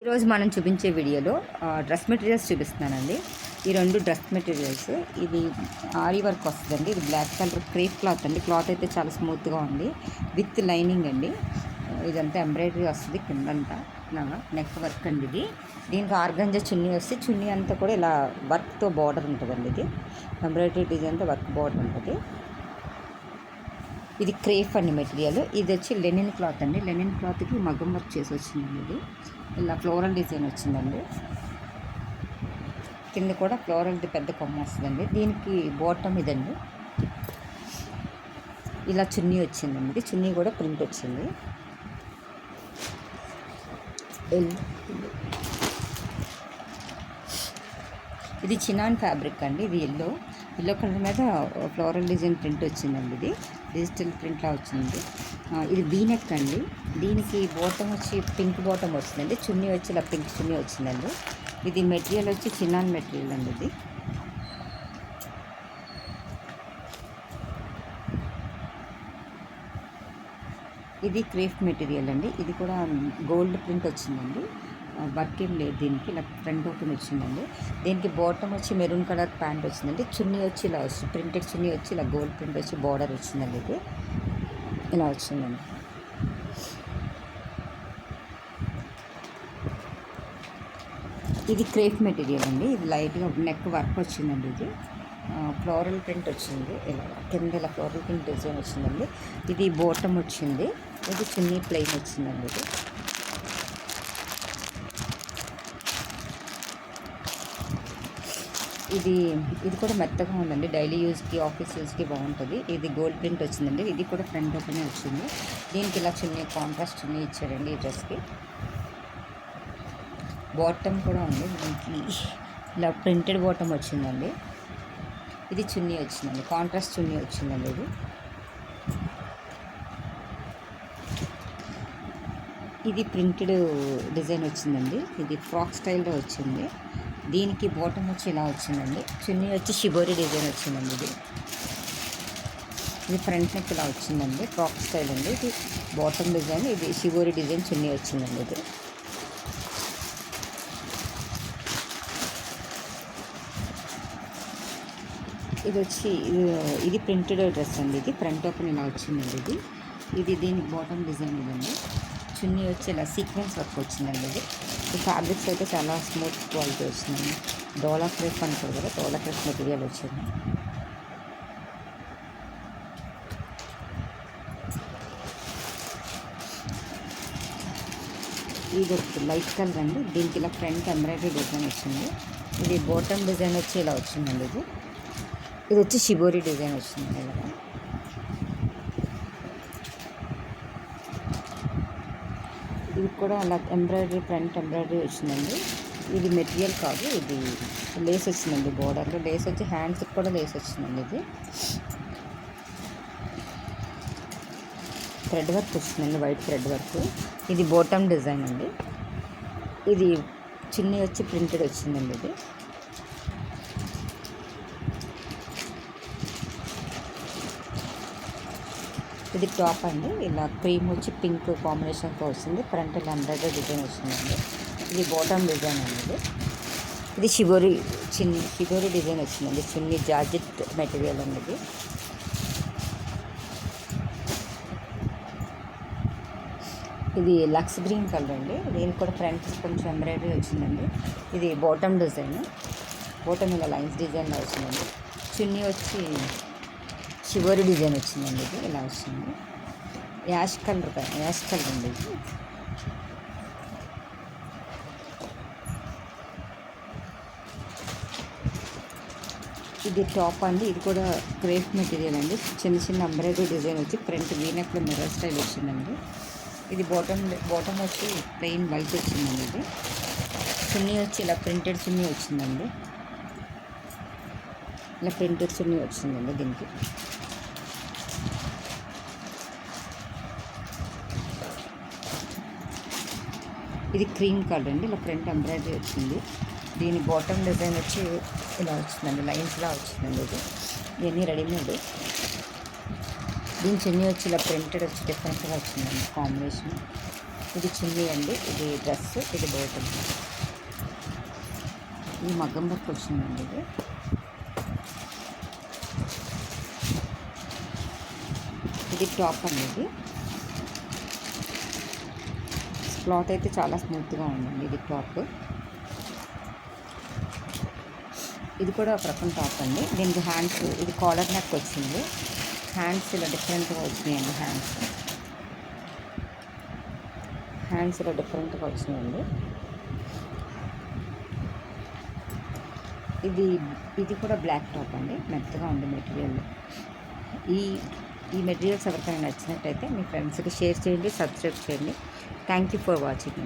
ఈరోజు మనం చూపించే వీడియోలో డ్రెస్ మెటీరియల్స్ చూపిస్తున్నానండి. ఈ రెండు డ్రెస్ మెటీరియల్స్, ఇది ఆరీ వర్క్ వస్తుందండి. ఇది బ్లాక్ కలర్ క్రేప్ క్లాత్ అండి. క్లాత్ అయితే చాలా స్మూత్గా ఉంది, విత్ లైనింగ్ అండి. ఇదంతా ఎంబ్రాయిడరీ వస్తుంది కిందంతా ఇలాగా నెక్ వర్క్ అండి. దీనికి ఆర్గంజా చున్నీ వస్తే చున్నీ అంతా కూడా ఇలా వర్క్తో బార్డర్ ఉంటుందండి. ఇది ఎంబ్రాయిడరీ డిజైన్తో వర్క్ బార్డర్ ఉంటుంది. ఇది క్రేప్ అండి మెటీరియల్. ఇది వచ్చి లెనిన్ క్లాత్ అండి. లెనిన్ క్లాత్కి మగ్గం వర్క్ చేసి వచ్చిందండి. ఇది ఇలా ఫ్లోరల్ డిజైన్ వచ్చిందండి. కింద కూడా ఫ్లోరల్ది పెద్ద కొమ్మ వస్తుందండి. దీనికి బాటమ్ ఇదండి. ఇలా చున్నీ వచ్చిందండి. ఇది చున్నీ కూడా ప్రింట్ వచ్చింది. ఇది చినాన్ ఫ్యాబ్రిక్ అండి. ఇది ఎల్లో కలర్ మీద ఫ్లోరల్ డిజైన్ ప్రింట్ వచ్చిందండి. ఇది డిజిటల్ ప్రింట్లా వచ్చింది. ఇది వీనెక్ అండి. దీనికి బాటమ్ వచ్చి పింక్ బాటమ్ వచ్చిందండి. చున్నీ వచ్చి ఇలా పింక్ చున్నీ వచ్చిందండి. ఇది మెటీరియల్ వచ్చి చినాన్ మెటీరియల్ అండి. ఇది క్రేప్ మెటీరియల్ అండి. ఇది కూడా గోల్డ్ ప్రింట్ వచ్చిందండి. వర్క్ ఏం లేదు దీనికి. ఇలా ఫ్రంట్ ఓపెన్ వచ్చిందండి. దీనికి బాటమ్ వచ్చి మెరూన్ కలర్ ప్యాంట్ వచ్చిందండి. చున్నీ వచ్చి ఇలా వస్తుంది, ప్రింటెడ్ చున్నీ వచ్చి ఇలా గోల్డ్ ప్రింట్ వచ్చి బార్డర్ వచ్చిందండి. ఇది ఇలా వచ్చిందండి. ఇది క్రేప్ మెటీరియల్ అండి. ఇది లైట్గా నెక్ వర్క్ వచ్చిందండి. ఇది ఫ్లోరల్ ప్రింట్ వచ్చింది. ఇలా కింద ఇలా ఫ్లోరల్ ప్రింట్ డిజైన్ వచ్చిందండి. ఇది బాటమ్ వచ్చింది. ఇది చున్నీ ప్లెయిన్ వచ్చిందండి. ఇది కూడా మెత్తగా ఉందండి. డైలీ యూజ్కి, ఆఫీస్ యూజ్కి బాగుంటుంది. ఇది గోల్డ్ ప్రింట్ వచ్చిందండి. ఇది కూడా ఫ్రంట్ ఓపెనే వచ్చింది. దీనికి ఇలా చున్నీ కాంట్రాస్ట్ చున్నీ ఇచ్చారండి. ఈ డ్రెస్కి బాటమ్ కూడా ఉంది. దీనికి ఇలా ప్రింటెడ్ బాటమ్ వచ్చిందండి. ఇది చున్నీ వచ్చిందండి, కాంట్రాస్ట్ చున్నీ వచ్చిందండి. ఇది ప్రింటెడ్ డిజైన్ వచ్చిందండి. ఇది ఫ్రాక్ స్టైల్లో వచ్చింది. దీనికి బాటమ్ వచ్చి ఇలా వచ్చిందండి. చున్నీ వచ్చి షిబోరి డిజైన్ వచ్చిందండి. ఇది ఫ్రంట్ నెక్ ఇలా వచ్చిందండి. ఫ్రాక్ స్టైల్ అండి. ఇది బాటమ్ డిజైన్, ఇది షిబోరి డిజైన్ చున్నీ వచ్చిందండి. ఇది వచ్చి ఇది ప్రింటెడ్ డ్రెస్ అండి. ఇది ఫ్రంట్ ఓపెన్ ఇలా వచ్చిందండి. ఇది దీనికి బాటమ్ డిజైన్ ఇదండి. చున్నీ వచ్చి ఇలా సీక్వెన్స్ వర్క్ వచ్చిందండి. ఈ ఫ్యాబ్రిక్స్ అయితే చాలా స్మూత్ క్వాలిటీ వచ్చిందండి. డోలా క్రేప్ అంటారు కదా, డోలా క్రేప్ మెటీరియల్ వచ్చింది. ఇది లైట్ కలర్ అండి. దీనికి ఇలా ఫ్రంట్ ఎంబ్రాయిడరీ డిజైన్ వచ్చింది. ఇది బాటమ్ డిజైన్ వచ్చి ఇలా వచ్చిందండి. ఇది వచ్చి షిబోరి డిజైన్ వచ్చింది. ఇలా ఇది కూడా అలా ఎంబ్రాయిడరీ, ఫ్రంట్ ఎంబ్రాయిడరీ వచ్చిందండి. ఇది మెటీరియల్ కాదు, ఇది లేస్ వచ్చిందండి. బోర్డర్లో లేస్ వచ్చి హ్యాండ్స్కి కూడా లేస్ వచ్చిందండి. ఇది థ్రెడ్ వర్క్ వచ్చిందండి, వైట్ థ్రెడ్ వర్క్. ఇది బాటమ్ డిజైన్ అండి. ఇది చున్నీ వచ్చి ప్రింటెడ్ వచ్చిందండి. ఇది టాప్ అండి. ఇలా క్రీమ్ వచ్చి పింక్ కాంబినేషన్తో వస్తుంది. ఫ్రంట్ ఇలా ఎంబ్రాయిడరీ డిజైన్ వచ్చిందండి. ఇది బాటమ్ డిజైన్ అండి. ఇది షిబోరి డిజైన్ వచ్చిందండి. చున్నీ జార్జెట్ మెటీరియల్ అండి. ఇది లక్స్ గ్రీన్ కలర్ అండి. దీనికి కూడా ఫ్రంట్ కొంచెం ఎంబ్రాయిడరీ వచ్చిందండి. ఇది బాటమ్ డిజైన్. బాటమ్ ఇలా లైన్స్ డిజైన్లో వచ్చిందండి. చున్నీ వచ్చి షిబోరి డిజైన్ వచ్చిందండి. ఇది ఇలా వచ్చింది. యాష్ కలర్ అండి. ఇది టాప్ అండి. ఇది కూడా క్రేప్ మెటీరియల్ అండి. చిన్న చిన్న ఎంబ్రాయిడరీ డిజైన్ వచ్చి ఫ్రంట్ వీనెక్లో మిర్రర్ స్టైల్ వచ్చిందండి. ఇది బాటమ్ వచ్చి ప్లెయిన్ వైట్ వచ్చిందండి. ఇది చున్నీ వచ్చి ఇలా ప్రింటెడ్ చున్నీ వచ్చిందండి. ఇలా ప్రింటెడ్ చున్నీ వచ్చిందండి. దీనికి ఇది క్రీమ్ కలర్ అండి. ఇలా ఫ్రంట్ ఎంబ్రాయిడరీ వచ్చింది. దీని బాటమ్ డిజైన్ వచ్చి ఇలా వచ్చిందండి, లైన్స్లా వచ్చిందండి. ఇవన్నీ రెడీమేడ్. దీని చున్నీ వచ్చి ఇలా ప్రింటెడ్ వచ్చి డిఫరెంట్గా వచ్చిందండి కాంబినేషన్. ఇది చున్నీ అండి, ఇది డ్రెస్, ఇది బాటమ్. ఇది మగ్గం వర్క్ వచ్చిందండి. ఇది టాప్ అండి. ఇది క్లాత్ అయితే చాలా స్మూత్గా ఉందండి. ఇది టాప్. ఇది కూడా ఒక రకం టాప్ అండి. దీనికి హ్యాండ్స్, ఇది కాలర్ నెక్ వచ్చింది. హ్యాండ్స్ ఇలా డిఫరెంట్గా వచ్చినాయండి. హ్యాండ్స్ ఇలా డిఫరెంట్గా వచ్చినాయండి. ఇది కూడా బ్లాక్ టాప్ అండి. మెత్తగా ఉంది మెటీరియల్. ఈ మెటీరియల్స్ ఎవరికైనా నచ్చినట్టయితే మీ ఫ్రెండ్స్కి షేర్ చేయండి, సబ్స్క్రైబ్ చేయండి. Thank you for watching.